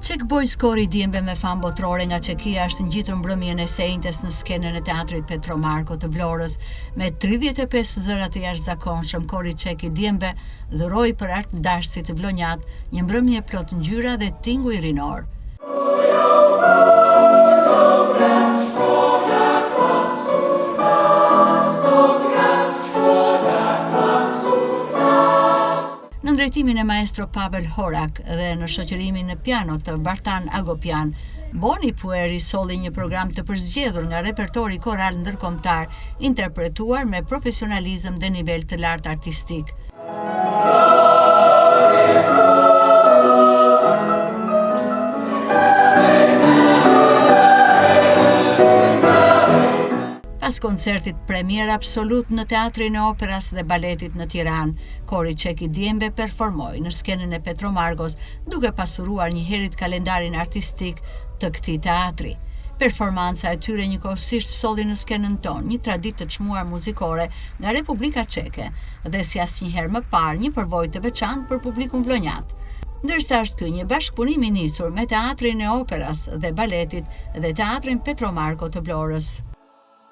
Czech Boys kori djemve me fam botrore nga Çekia është ngjitur mbrëmjen e sejntes në skenën e teatrit Petro Marko të Vlorës. Me 35 zëra të jashtëzakonshëm, kori Çek i djemve dhuroi për art dashësit të vlonjat një mbrëmje plot ngjyra dhe tinguj rinor. Në drejtimin e maestro Pavel Horak dhe në shoqërimin në piano të Bartan Agopian, Boni Pueri solli një program të përzgjedhur nga repertori koral ndërkombëtar, interpretuar me profesionalizëm dhe nivel të lartë artistik. Pas koncertit premier absolut në Teatrin e Operas dhe Baletit në Tiranë, kori Çek i djemve performoi në skenën e Petro Markos, duke pasuruar një herët kalendarin artistik të këtij teatri. Performanca e tyre njëkohësisht solli në skenën tonë një traditë të çmuar muzikore nga Republika Çeke dhe si asnjëherë më parë një përvojë të veçantë për publikun vlonjat. Ndërsa është ky një bashkëpunim i nisur me Teatrin e Operas dhe Baletit dhe Teatrin Petro Marko të Vlorës.